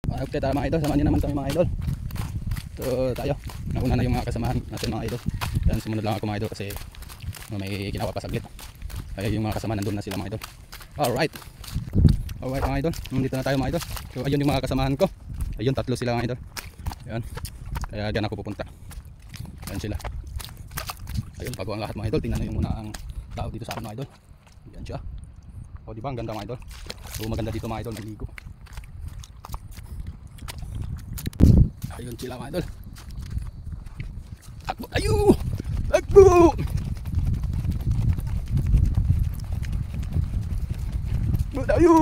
Okay tayo mga idol, samahan niyo naman kami mga idol. So tayo, nauna na yung mga kasamahan natin mga idol. Yan, sumunod lang ako mga idol kasi may ginawa pa saglit. Kaya yung mga kasamahan nandun na sila mga idol. Alright mga idol, dito na tayo mga idol. So ayun yung mga kasamahan ko. Ayun, tatlo sila mga idol. Yan, kaya dyan ako pupunta. Yan sila. Ayun, bago ang lahat mga idol, tingnan nyo yung muna ang tao dito sa akin mga idol. Yan siya. O diba, ang ganda mga idol. So maganda dito mga idol, maligo. Ayun sila mga idol. Takbo tayo! Takbo! Takbo tayo!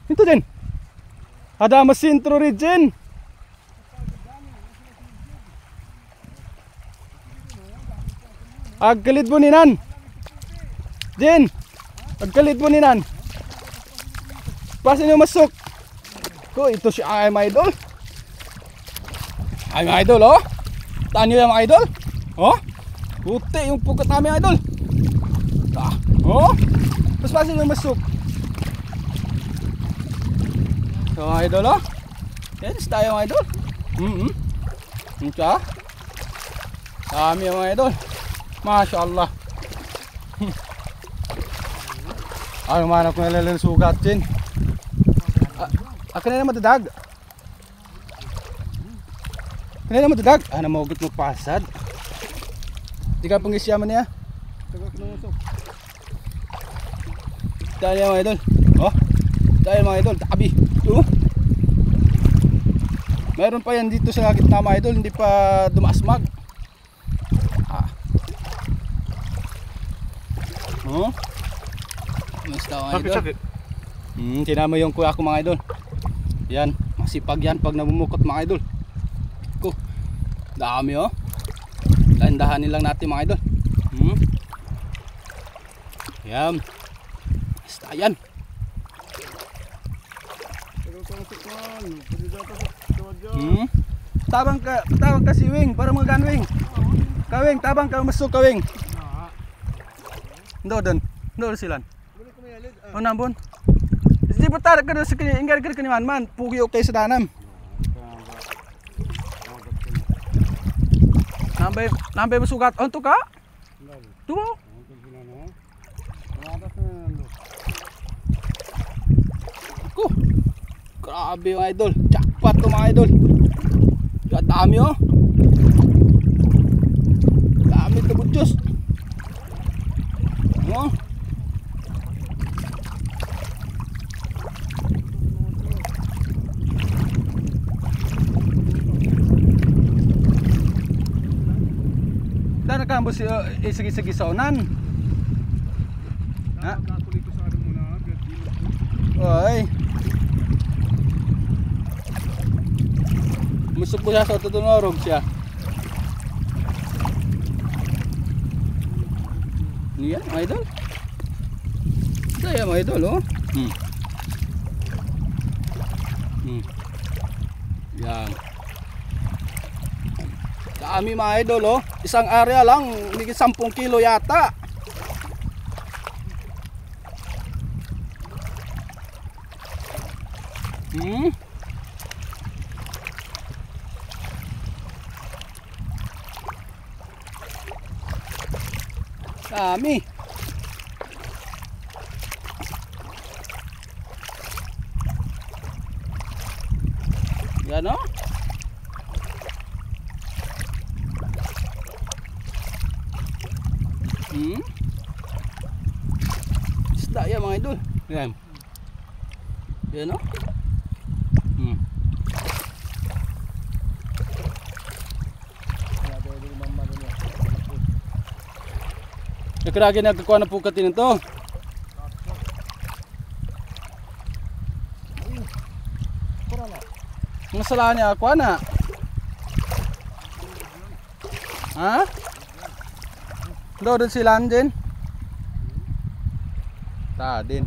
Ito din. Adamas Centro Region. Agkalit mo ninan. Jen. Agkalit mo ninan. Pasin yung masuk. Ko ito si ay my idol. Ay my idol oh. Tanyo yung mga idol. Oh. Puti yung pukat namin idol. Ah. Oh. Tapos pasin yung masuk. So mga idol oh. Yes tayo mga idol. Ito. Kami mga idol. Masya Allah. Ano man ako nalalang sugat din. Akin na madadag. Akin na madadag. Ano maugot mo pasad. Di ka pangisyaman niya. Dahil mga idol. Oh. Dahil mga idol. Tabi. Mayroon pa yan dito sa gitna mga idol. Hindi pa dumasmag. Oh. Musta mga idol? Sakit. Tinama yung kuya ko mga idol. Yan, masipag yan pag namumukot mga idol. Ko. Dami oh. Dahan-dahanin lang natin mga idol. Yan. Basta yan. Tabang ka si Wing para mga ganwing. Kawing, tabang ka masuk kawing. Doon sila. Oh nambon. Di putar ka sa kanya, inggar ka kaniman man, pugi okay sa danam. Nambay masugat onto ka? Tumo. Ko. Grabe mga idol, jackpot to mga idol. Dami oh. Dami to budjos. Oh. Dan nakambos isigi-sigi sa unan. Ha? Oy. Musok po siya sa tutunorog siya. Niyan, mga idol. Saya mga idol, oh. Yan. Dami mga idol, oh. Isang area lang, higit 10 kilo yata. Dami. Yan o. Isda yan mga idol. Yan. Yan o. Nakaragi nagkakuha na pukatin ito. Masalah niya ako na. Ha? Doon sila din. Ta din.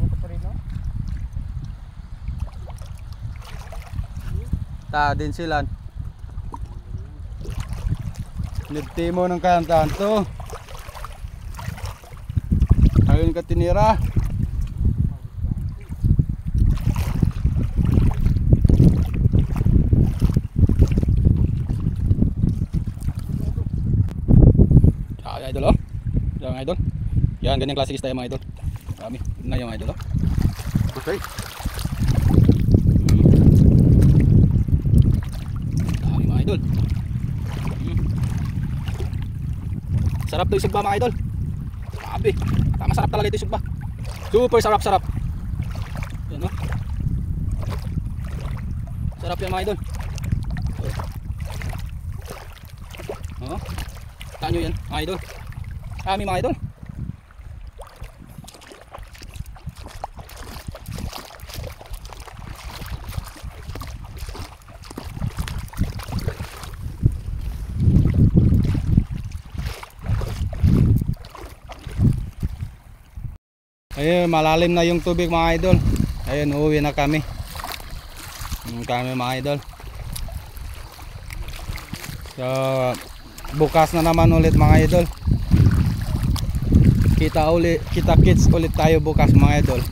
Ta din sila. Nagtimo ng kantaan to. Ayun ka tinira. mga idol. Yan, ganyang klase isda yan mga idol. Marami na yung mga idol. Oh. Okay. Dami mga idol. Sarap to isugba mga idol. Grabe. Tama, sarap talaga ito isugba. Super sarap. Yan o. Sarap yan mga idol. Oh. Taan nyo yan mga idol. Kami mga idol. Ayun, malalim na yung tubig mga idol. Ayun, uuwi na kami. Kami mga idol. So, bukas na naman ulit mga idol. Kita kits ulit tayo bukas mga idol.